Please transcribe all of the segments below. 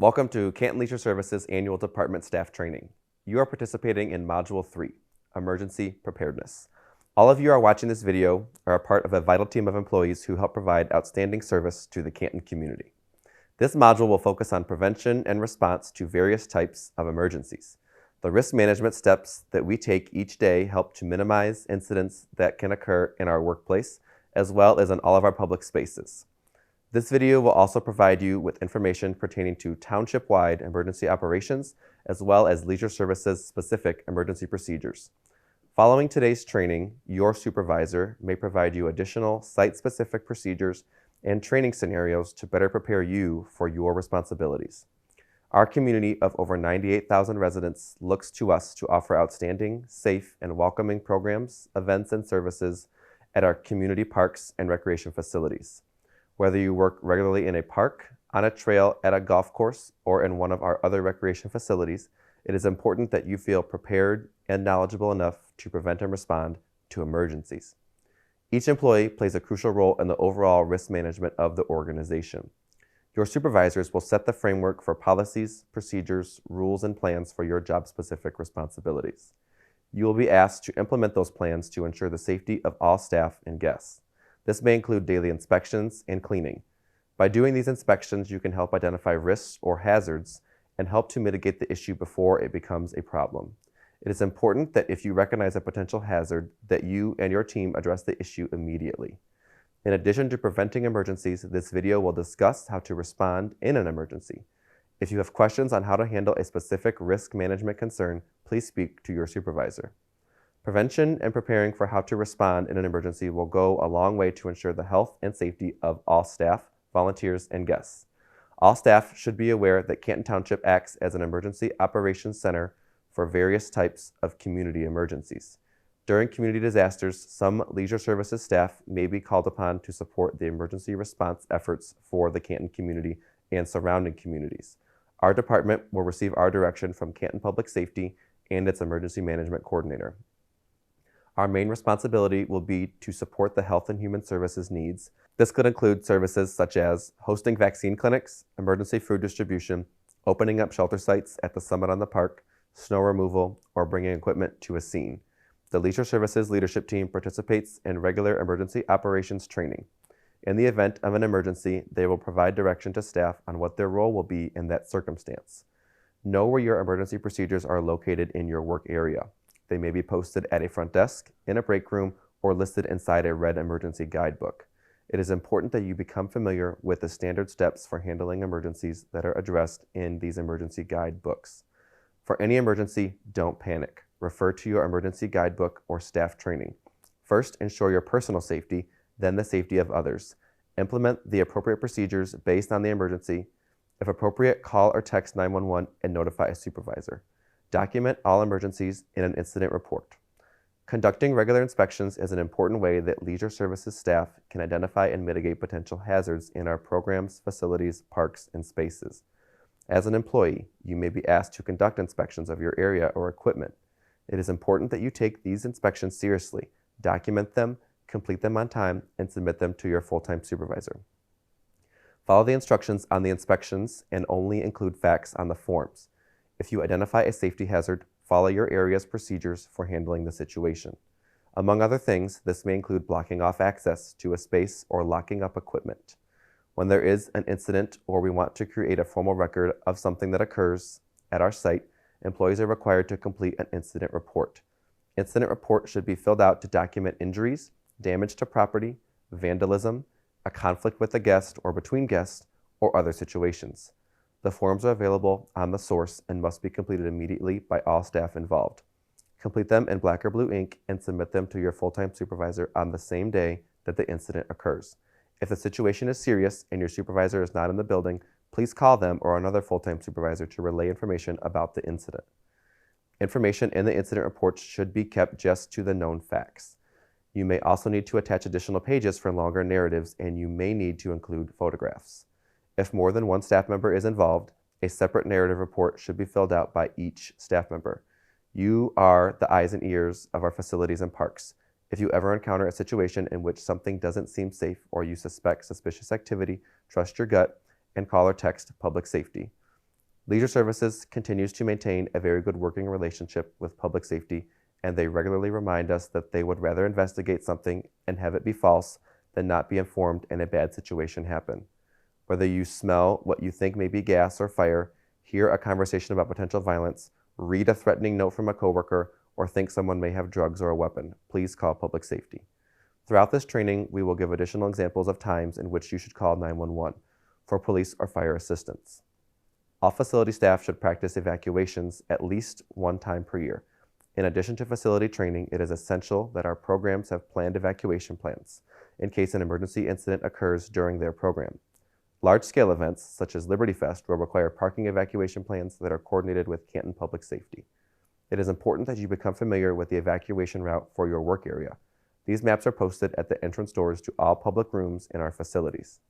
Welcome to Canton Leisure Services Annual Department Staff Training. You are participating in Module 3, Emergency Preparedness. All of you are watching this video are a part of a vital team of employees who help provide outstanding service to the Canton community. This module will focus on prevention and response to various types of emergencies. The risk management steps that we take each day help to minimize incidents that can occur in our workplace, as well as in all of our public spaces. This video will also provide you with information pertaining to township-wide emergency operations, as well as Leisure Services specific emergency procedures. Following today's training, your supervisor may provide you additional site-specific procedures and training scenarios to better prepare you for your responsibilities. Our community of over 98,000 residents looks to us to offer outstanding, safe, and welcoming programs, events, and services at our community parks and recreation facilities. Whether you work regularly in a park, on a trail, at a golf course, or in one of our other recreation facilities, it is important that you feel prepared and knowledgeable enough to prevent and respond to emergencies. Each employee plays a crucial role in the overall risk management of the organization. Your supervisors will set the framework for policies, procedures, rules, and plans for your job-specific responsibilities. You will be asked to implement those plans to ensure the safety of all staff and guests. This may include daily inspections and cleaning. By doing these inspections, you can help identify risks or hazards and help to mitigate the issue before it becomes a problem. It is important that if you recognize a potential hazard, that you and your team address the issue immediately. In addition to preventing emergencies, this video will discuss how to respond in an emergency. If you have questions on how to handle a specific risk management concern, please speak to your supervisor. Prevention and preparing for how to respond in an emergency will go a long way to ensure the health and safety of all staff, volunteers, and guests. All staff should be aware that Canton Township acts as an emergency operations center for various types of community emergencies. During community disasters, some Leisure Services staff may be called upon to support the emergency response efforts for the Canton community and surrounding communities. Our department will receive our direction from Canton Public Safety and its Emergency Management Coordinator. Our main responsibility will be to support the Health and Human Services needs. This could include services such as hosting vaccine clinics, emergency food distribution, opening up shelter sites at the Summit on the Park, snow removal, or bringing equipment to a scene. The Leisure Services leadership team participates in regular emergency operations training. In the event of an emergency, they will provide direction to staff on what their role will be in that circumstance. Know where your emergency procedures are located in your work area. They may be posted at a front desk, in a break room, or listed inside a red emergency guidebook. It is important that you become familiar with the standard steps for handling emergencies that are addressed in these emergency guidebooks. For any emergency, don't panic. Refer to your emergency guidebook or staff training. First, ensure your personal safety, then the safety of others. Implement the appropriate procedures based on the emergency. If appropriate, call or text 911 and notify a supervisor. Document all emergencies in an incident report. Conducting regular inspections is an important way that Leisure Services staff can identify and mitigate potential hazards in our programs, facilities, parks, and spaces. As an employee, you may be asked to conduct inspections of your area or equipment. It is important that you take these inspections seriously, document them, complete them on time, and submit them to your full-time supervisor. Follow the instructions on the inspections and only include facts on the forms. If you identify a safety hazard, follow your area's procedures for handling the situation. Among other things, this may include blocking off access to a space or locking up equipment. When there is an incident or we want to create a formal record of something that occurs at our site, employees are required to complete an incident report. Incident report should be filled out to document injuries, damage to property, vandalism, a conflict with a guest or between guests, or other situations. The forms are available on the source and must be completed immediately by all staff involved. Complete them in black or blue ink and submit them to your full-time supervisor on the same day that the incident occurs. If the situation is serious and your supervisor is not in the building, please call them or another full-time supervisor to relay information about the incident. Information in the incident reports should be kept just to the known facts. You may also need to attach additional pages for longer narratives, and you may need to include photographs. If more than one staff member is involved, a separate narrative report should be filled out by each staff member. You are the eyes and ears of our facilities and parks. If you ever encounter a situation in which something doesn't seem safe or you suspect suspicious activity, trust your gut and call or text public safety. Leisure Services continues to maintain a very good working relationship with public safety, and they regularly remind us that they would rather investigate something and have it be false than not be informed and a bad situation happen. Whether you smell what you think may be gas or fire, hear a conversation about potential violence, read a threatening note from a coworker, or think someone may have drugs or a weapon, please call public safety. Throughout this training, we will give additional examples of times in which you should call 911 for police or fire assistance. All facility staff should practice evacuations at least one time per year. In addition to facility training, it is essential that our programs have planned evacuation plans in case an emergency incident occurs during their program. Large-scale events, such as Liberty Fest, will require parking evacuation plans that are coordinated with Canton Public Safety. It is important that you become familiar with the evacuation route for your work area. These maps are posted at the entrance doors to all public rooms in our facilities.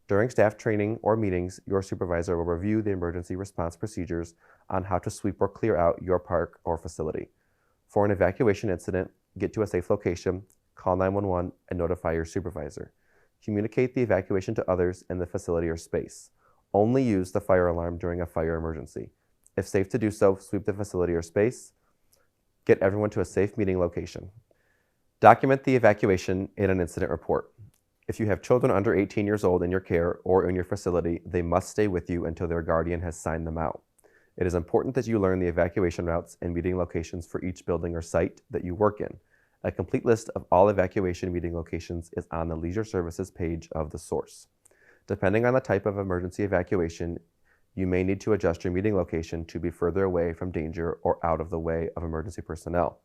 During staff training or meetings, your supervisor will review the emergency response procedures on how to sweep or clear out your park or facility. For an evacuation incident, get to a safe location, call 911, and notify your supervisor. Communicate the evacuation to others in the facility or space. Only use the fire alarm during a fire emergency. If safe to do so, sweep the facility or space. Get everyone to a safe meeting location. Document the evacuation in an incident report. If you have children under 18 years old in your care or in your facility, they must stay with you until their guardian has signed them out. It is important that you learn the evacuation routes and meeting locations for each building or site that you work in. A complete list of all evacuation meeting locations is on the Leisure Services page of the source. Depending on the type of emergency evacuation, you may need to adjust your meeting location to be further away from danger or out of the way of emergency personnel.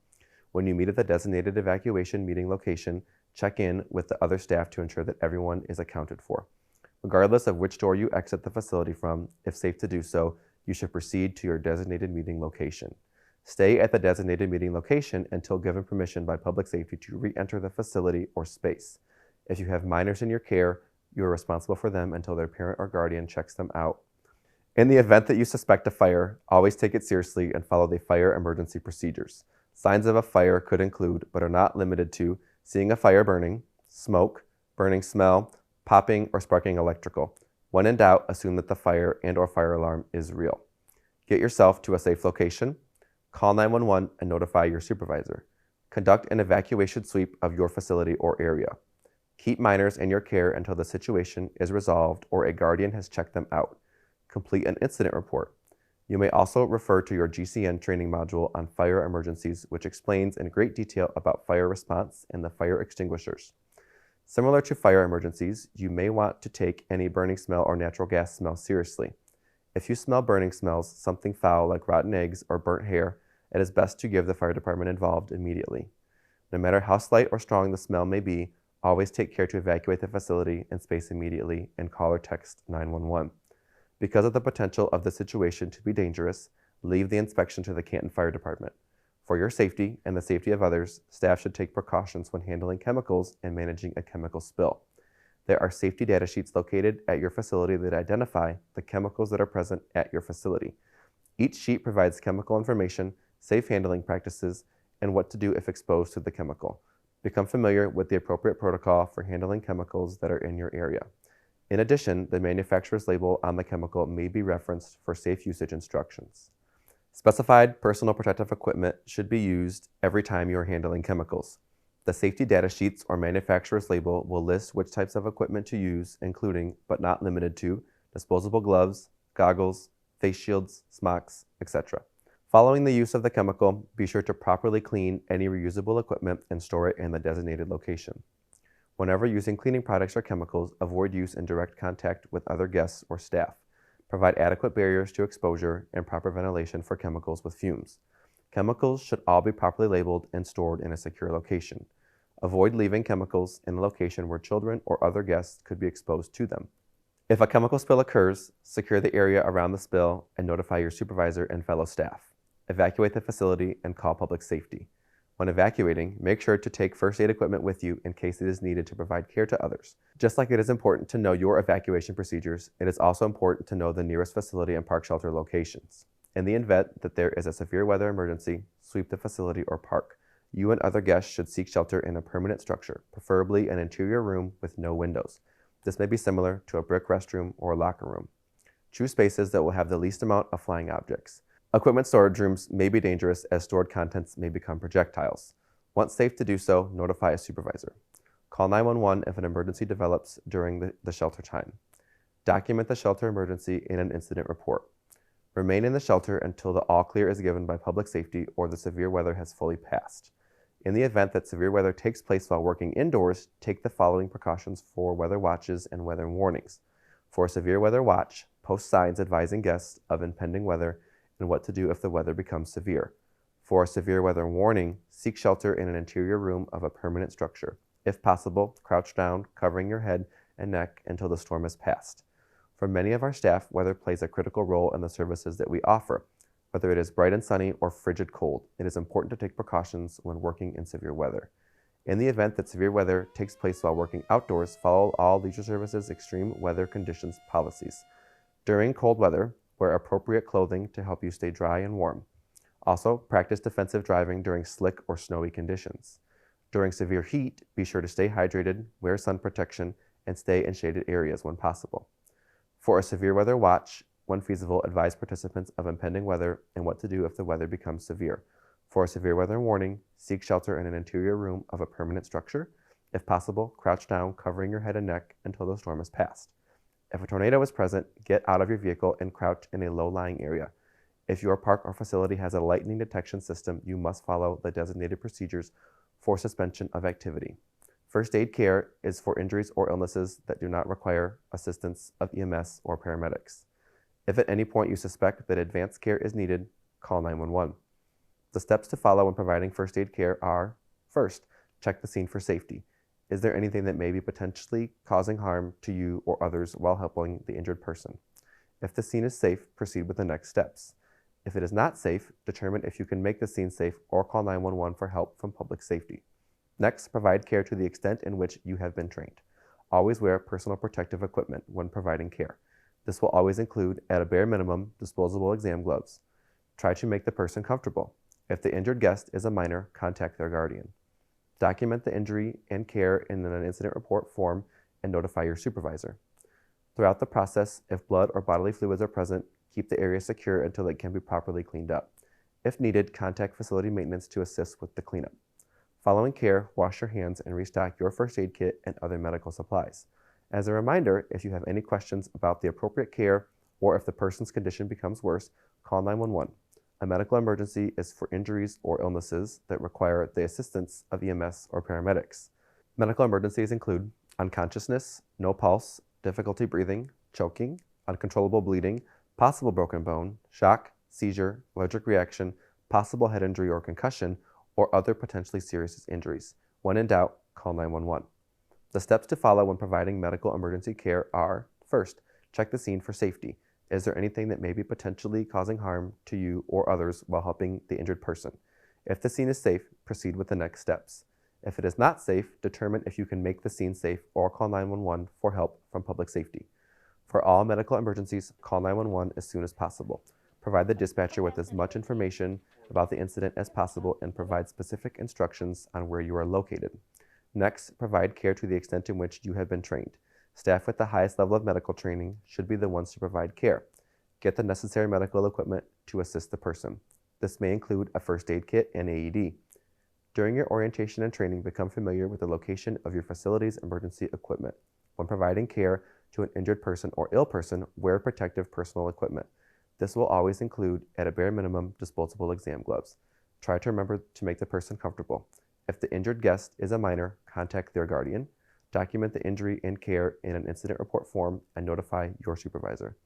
When you meet at the designated evacuation meeting location, check in with the other staff to ensure that everyone is accounted for. Regardless of which door you exit the facility from, if safe to do so, you should proceed to your designated meeting location. Stay at the designated meeting location until given permission by public safety to re-enter the facility or space. If you have minors in your care, you are responsible for them until their parent or guardian checks them out. In the event that you suspect a fire, always take it seriously and follow the fire emergency procedures. Signs of a fire could include, but are not limited to, seeing a fire burning, smoke, burning smell, popping, or sparking electrical. When in doubt, assume that the fire and/or fire alarm is real. Get yourself to a safe location. Call 911 and notify your supervisor. Conduct an evacuation sweep of your facility or area. Keep minors in your care until the situation is resolved or a guardian has checked them out. Complete an incident report. You may also refer to your GCN training module on fire emergencies, which explains in great detail about fire response and the fire extinguishers. Similar to fire emergencies, you may want to take any burning smell or natural gas smell seriously. If you smell burning smells, something foul like rotten eggs or burnt hair, it is best to give the fire department involved immediately. No matter how slight or strong the smell may be, always take care to evacuate the facility and space immediately and call or text 911. Because of the potential of the situation to be dangerous, leave the inspection to the Canton Fire Department. For your safety and the safety of others, staff should take precautions when handling chemicals and managing a chemical spill. There are safety data sheets located at your facility that identify the chemicals that are present at your facility. Each sheet provides chemical information, safe handling practices, and what to do if exposed to the chemical. Become familiar with the appropriate protocol for handling chemicals that are in your area. In addition, the manufacturer's label on the chemical may be referenced for safe usage instructions. Specified personal protective equipment should be used every time you are handling chemicals. The safety data sheets or manufacturer's label will list which types of equipment to use, including, but not limited to, disposable gloves, goggles, face shields, smocks, etc. Following the use of the chemical, be sure to properly clean any reusable equipment and store it in the designated location. Whenever using cleaning products or chemicals, avoid use in direct contact with other guests or staff. Provide adequate barriers to exposure and proper ventilation for chemicals with fumes. Chemicals should all be properly labeled and stored in a secure location. Avoid leaving chemicals in a location where children or other guests could be exposed to them. If a chemical spill occurs, secure the area around the spill and notify your supervisor and fellow staff. Evacuate the facility and call public safety. When evacuating, make sure to take first aid equipment with you in case it is needed to provide care to others. Just like it is important to know your evacuation procedures, it is also important to know the nearest facility and park shelter locations. In the event that there is a severe weather emergency, sweep the facility or park. You and other guests should seek shelter in a permanent structure, preferably an interior room with no windows. This may be similar to a brick restroom or a locker room. Choose spaces that will have the least amount of flying objects. Equipment storage rooms may be dangerous as stored contents may become projectiles. Once safe to do so, notify a supervisor. Call 911 if an emergency develops during the shelter time. Document the shelter emergency in an incident report. Remain in the shelter until the all clear is given by public safety or the severe weather has fully passed. In the event that severe weather takes place while working indoors, take the following precautions for weather watches and weather warnings. For a severe weather watch, post signs advising guests of impending weather and what to do if the weather becomes severe. For a severe weather warning, seek shelter in an interior room of a permanent structure. If possible, crouch down, covering your head and neck until the storm has passed. For many of our staff, weather plays a critical role in the services that we offer. Whether it is bright and sunny or frigid cold, it is important to take precautions when working in severe weather. In the event that severe weather takes place while working outdoors, follow all Leisure Services extreme weather conditions policies. During cold weather, wear appropriate clothing to help you stay dry and warm. Also, practice defensive driving during slick or snowy conditions. During severe heat, be sure to stay hydrated, wear sun protection, and stay in shaded areas when possible. For a severe weather watch, when feasible, advise participants of impending weather and what to do if the weather becomes severe. For a severe weather warning, seek shelter in an interior room of a permanent structure. If possible, crouch down, covering your head and neck until the storm has passed. If a tornado is present, get out of your vehicle and crouch in a low-lying area. If your park or facility has a lightning detection system, you must follow the designated procedures for suspension of activity. First aid care is for injuries or illnesses that do not require assistance of EMS or paramedics. If at any point you suspect that advanced care is needed, call 911. The steps to follow when providing first aid care are: first, check the scene for safety. Is there anything that may be potentially causing harm to you or others while helping the injured person? If the scene is safe, proceed with the next steps. If it is not safe, determine if you can make the scene safe or call 911 for help from public safety. Next, provide care to the extent in which you have been trained. Always wear personal protective equipment when providing care. This will always include, at a bare minimum, disposable exam gloves. Try to make the person comfortable. If the injured guest is a minor, contact their guardian. Document the injury and care in an incident report form and notify your supervisor. Throughout the process, if blood or bodily fluids are present, keep the area secure until it can be properly cleaned up. If needed, contact facility maintenance to assist with the cleanup. Following care, wash your hands and restock your first aid kit and other medical supplies. As a reminder, if you have any questions about the appropriate care or if the person's condition becomes worse, call 911. A medical emergency is for injuries or illnesses that require the assistance of EMS or paramedics. Medical emergencies include unconsciousness, no pulse, difficulty breathing, choking, uncontrollable bleeding, possible broken bone, shock, seizure, allergic reaction, possible head injury or concussion, or other potentially serious injuries. When in doubt, call 911. The steps to follow when providing medical emergency care are: first, check the scene for safety. Is there anything that may be potentially causing harm to you or others while helping the injured person? If the scene is safe, proceed with the next steps. If it is not safe, determine if you can make the scene safe or call 911 for help from public safety. For all medical emergencies, call 911 as soon as possible. Provide the dispatcher with as much information about the incident as possible and provide specific instructions on where you are located. Next, provide care to the extent in which you have been trained. Staff with the highest level of medical training should be the ones to provide care. Get the necessary medical equipment to assist the person. This may include a first aid kit and AED. During your orientation and training, become familiar with the location of your facility's emergency equipment. When providing care to an injured person or ill person, wear protective personal equipment. This will always include, at a bare minimum, disposable exam gloves. Try to remember to make the person comfortable. If the injured guest is a minor, contact their guardian. Document the injury and care in an incident report form and notify your supervisor.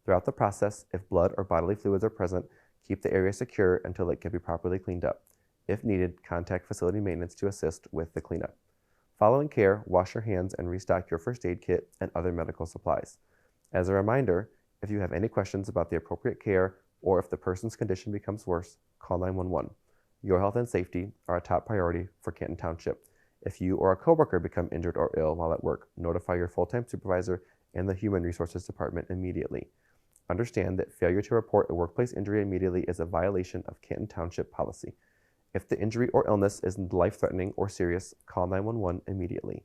Throughout the process, if blood or bodily fluids are present, keep the area secure until it can be properly cleaned up. If needed, contact facility maintenance to assist with the cleanup. Following care, wash your hands and restock your first aid kit and other medical supplies. As a reminder, if you have any questions about the appropriate care or if the person's condition becomes worse, call 911. Your health and safety are a top priority for Canton Township. If you or a coworker become injured or ill while at work, notify your full-time supervisor and the Human Resources Department immediately. Understand that failure to report a workplace injury immediately is a violation of Canton Township policy. If the injury or illness is life-threatening or serious, call 911 immediately.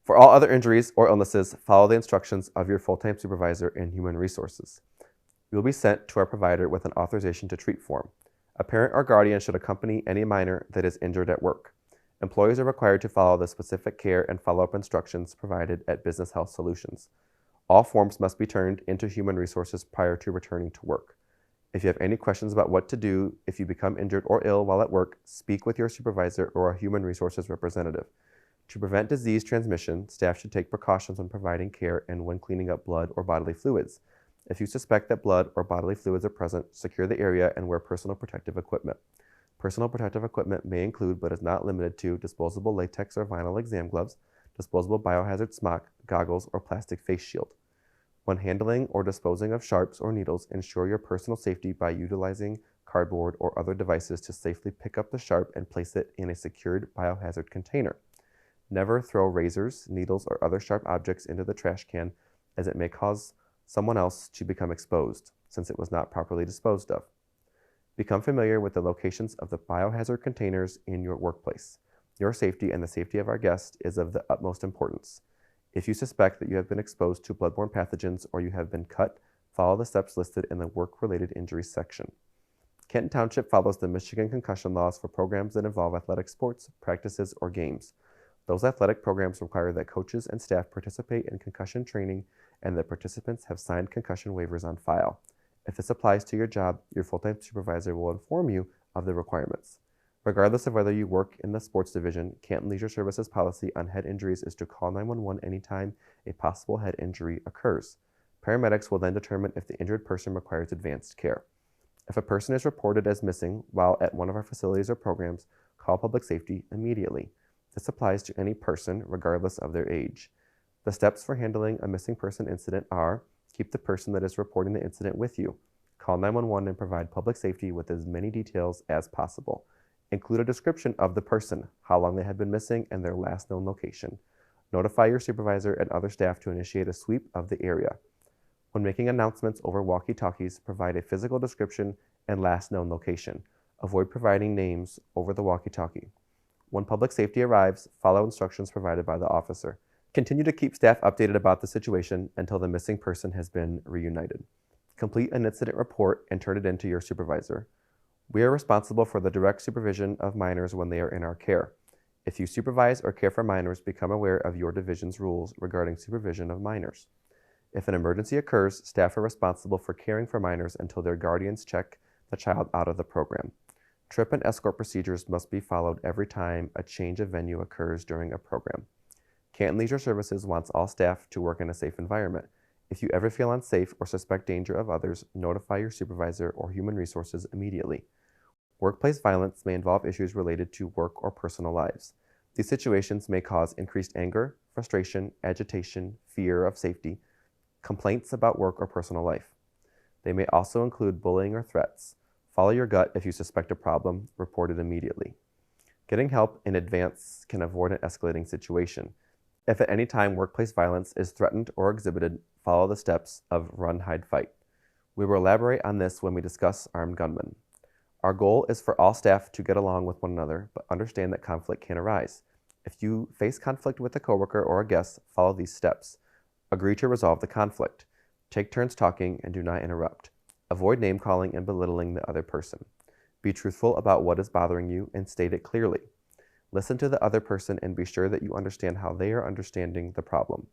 For all other injuries or illnesses, follow the instructions of your full-time supervisor in Human Resources. You will be sent to our provider with an authorization to treat form. A parent or guardian should accompany any minor that is injured at work. Employees are required to follow the specific care and follow-up instructions provided at Business Health Solutions. All forms must be turned into Human Resources prior to returning to work. If you have any questions about what to do if you become injured or ill while at work, speak with your supervisor or a Human Resources representative. To prevent disease transmission, staff should take precautions when providing care and when cleaning up blood or bodily fluids. If you suspect that blood or bodily fluids are present, secure the area and wear personal protective equipment. Personal protective equipment may include, but is not limited to, disposable latex or vinyl exam gloves, disposable biohazard smock, goggles, or plastic face shield. When handling or disposing of sharps or needles, ensure your personal safety by utilizing cardboard or other devices to safely pick up the sharp and place it in a secured biohazard container. Never throw razors, needles, or other sharp objects into the trash can, as it may cause someone else to become exposed, since it was not properly disposed of. Become familiar with the locations of the biohazard containers in your workplace. Your safety and the safety of our guests is of the utmost importance. If you suspect that you have been exposed to bloodborne pathogens or you have been cut, follow the steps listed in the work-related injuries section. Kenton Township follows the Michigan concussion laws for programs that involve athletic sports, practices, or games. Those athletic programs require that coaches and staff participate in concussion training and that participants have signed concussion waivers on file. If this applies to your job, your full-time supervisor will inform you of the requirements. Regardless of whether you work in the sports division, Canton Leisure Services policy on head injuries is to call 911 anytime a possible head injury occurs. Paramedics will then determine if the injured person requires advanced care. If a person is reported as missing while at one of our facilities or programs, call public safety immediately. This applies to any person, regardless of their age. The steps for handling a missing person incident are: keep the person that is reporting the incident with you. Call 911 and provide public safety with as many details as possible. Include a description of the person, how long they had been missing, and their last known location. Notify your supervisor and other staff to initiate a sweep of the area. When making announcements over walkie-talkies, provide a physical description and last known location. Avoid providing names over the walkie-talkie. When public safety arrives, follow instructions provided by the officer. Continue to keep staff updated about the situation until the missing person has been reunited. Complete an incident report and turn it in to your supervisor. We are responsible for the direct supervision of minors when they are in our care. If you supervise or care for minors, become aware of your division's rules regarding supervision of minors. If an emergency occurs, staff are responsible for caring for minors until their guardians check the child out of the program. Trip and escort procedures must be followed every time a change of venue occurs during a program. Canton Leisure Services wants all staff to work in a safe environment. If you ever feel unsafe or suspect danger of others, notify your supervisor or Human Resources immediately. Workplace violence may involve issues related to work or personal lives. These situations may cause increased anger, frustration, agitation, fear of safety, complaints about work or personal life. They may also include bullying or threats. Follow your gut if you suspect a problem, report it immediately. Getting help in advance can avoid an escalating situation. If at any time workplace violence is threatened or exhibited, follow the steps of run, hide, fight. We will elaborate on this when we discuss armed gunmen. Our goal is for all staff to get along with one another, but understand that conflict can arise. If you face conflict with a coworker or a guest, follow these steps. Agree to resolve the conflict. Take turns talking and do not interrupt. Avoid name-calling and belittling the other person. Be truthful about what is bothering you and state it clearly. Listen to the other person and be sure that you understand how they are understanding the problem.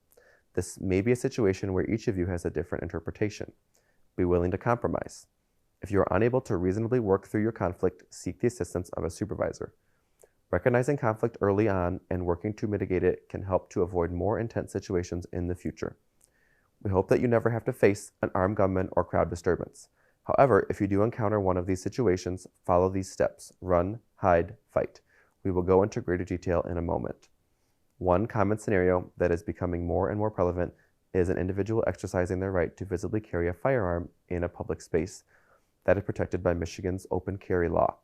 This may be a situation where each of you has a different interpretation. Be willing to compromise. If you are unable to reasonably work through your conflict, seek the assistance of a supervisor. Recognizing conflict early on and working to mitigate it can help to avoid more intense situations in the future. We hope that you never have to face an armed gunman or crowd disturbance. However, if you do encounter one of these situations, follow these steps: run, hide, fight. We will go into greater detail in a moment. One common scenario that is becoming more and more prevalent is an individual exercising their right to visibly carry a firearm in a public space that is protected by Michigan's open carry law.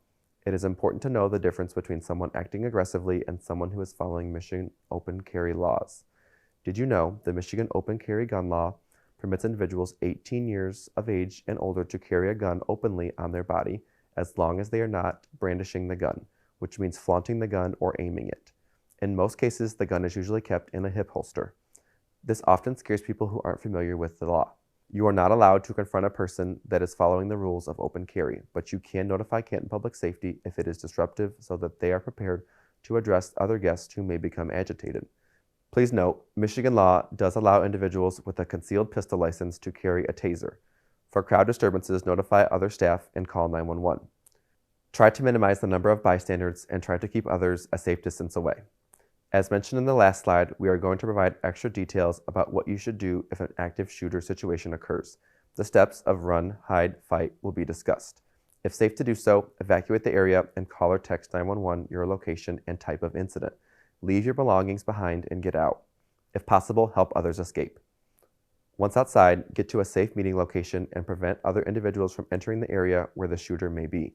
It is important to know the difference between someone acting aggressively and someone who is following Michigan open carry laws. Did you know the Michigan open carry gun law permits individuals 18 years of age and older to carry a gun openly on their body as long as they are not brandishing the gun, which means flaunting the gun or aiming it. In most cases, the gun is usually kept in a hip holster. This often scares people who aren't familiar with the law. You are not allowed to confront a person that is following the rules of open carry, but you can notify Canton Public Safety if it is disruptive so that they are prepared to address other guests who may become agitated. Please note, Michigan law does allow individuals with a concealed pistol license to carry a taser. For crowd disturbances, notify other staff and call 911. Try to minimize the number of bystanders and try to keep others a safe distance away. As mentioned in the last slide, we are going to provide extra details about what you should do if an active shooter situation occurs. The steps of run, hide, fight will be discussed. If safe to do so, evacuate the area and call or text 911 your location and type of incident. Leave your belongings behind and get out. If possible, help others escape. Once outside, get to a safe meeting location and prevent other individuals from entering the area where the shooter may be.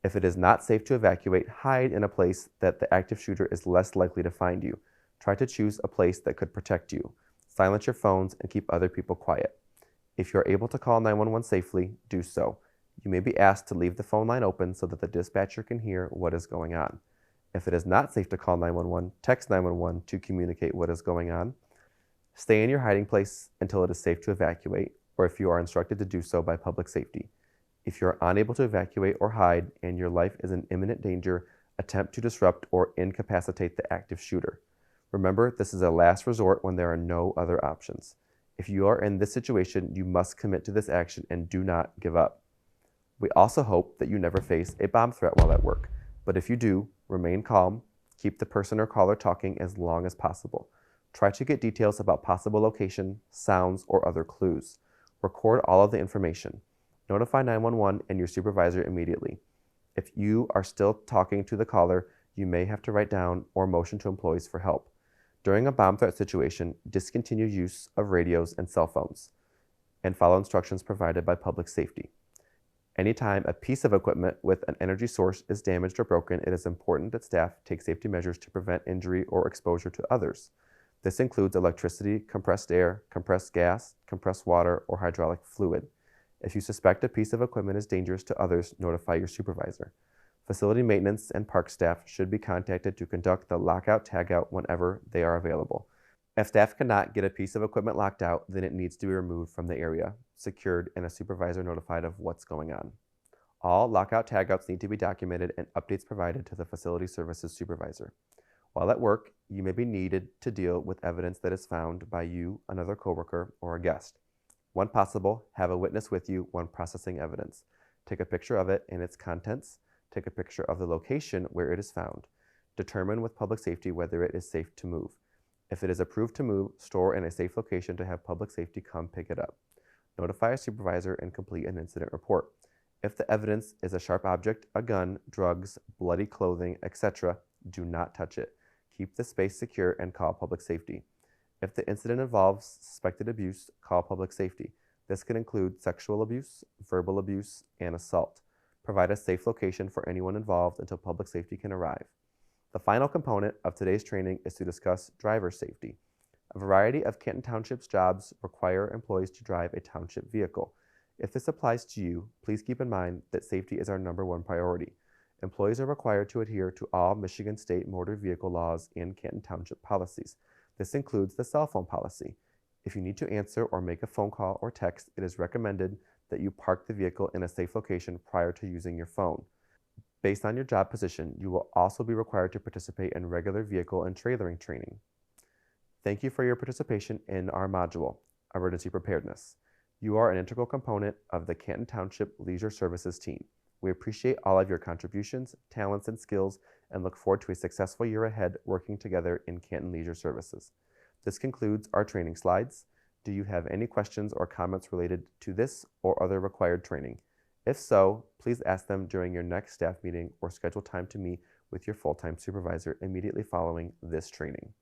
If it is not safe to evacuate, hide in a place that the active shooter is less likely to find you. Try to choose a place that could protect you. Silence your phones and keep other people quiet. If you are able to call 911 safely, do so. You may be asked to leave the phone line open so that the dispatcher can hear what is going on. If it is not safe to call 911, text 911 to communicate what is going on. Stay in your hiding place until it is safe to evacuate, or if you are instructed to do so by public safety. If you are unable to evacuate or hide and your life is in imminent danger, attempt to disrupt or incapacitate the active shooter. Remember, this is a last resort when there are no other options. If you are in this situation, you must commit to this action and do not give up. We also hope that you never face a bomb threat while at work, but if you do, remain calm, keep the person or caller talking as long as possible. Try to get details about possible location, sounds, or other clues. Record all of the information. Notify 911 and your supervisor immediately. If you are still talking to the caller, you may have to write down or motion to employees for help. During a bomb threat situation, discontinue use of radios and cell phones, and follow instructions provided by public safety. Anytime a piece of equipment with an energy source is damaged or broken, it is important that staff take safety measures to prevent injury or exposure to others. This includes electricity, compressed air, compressed gas, compressed water, or hydraulic fluid. If you suspect a piece of equipment is dangerous to others, notify your supervisor. Facility maintenance and park staff should be contacted to conduct the lockout/tagout whenever they are available. If staff cannot get a piece of equipment locked out, then it needs to be removed from the area, secured, and a supervisor notified of what's going on. All lockout/tagouts need to be documented and updates provided to the facility services supervisor. While at work, you may be needed to deal with evidence that is found by you, another coworker, or a guest. When possible, have a witness with you when processing evidence. Take a picture of it and its contents. Take a picture of the location where it is found. Determine with public safety whether it is safe to move. If it is approved to move, store in a safe location to have public safety come pick it up. Notify a supervisor and complete an incident report. If the evidence is a sharp object, a gun, drugs, bloody clothing, etc., do not touch it. Keep the space secure and call public safety. If the incident involves suspected abuse, call public safety. This can include sexual abuse, verbal abuse, and assault. Provide a safe location for anyone involved until public safety can arrive. The final component of today's training is to discuss driver safety. A variety of Canton Township's jobs require employees to drive a township vehicle. If this applies to you, please keep in mind that safety is our #1 priority. Employees are required to adhere to all Michigan State motor vehicle laws and Canton Township policies. This includes the cell phone policy. If you need to answer or make a phone call or text, it is recommended that you park the vehicle in a safe location prior to using your phone. Based on your job position, you will also be required to participate in regular vehicle and trailering training. Thank you for your participation in our module, Emergency Preparedness. You are an integral component of the Canton Township Leisure Services team. We appreciate all of your contributions, talents, and skills, and look forward to a successful year ahead working together in Canton Leisure Services. This concludes our training slides. Do you have any questions or comments related to this or other required training? If so, please ask them during your next staff meeting or schedule time to meet with your full-time supervisor immediately following this training.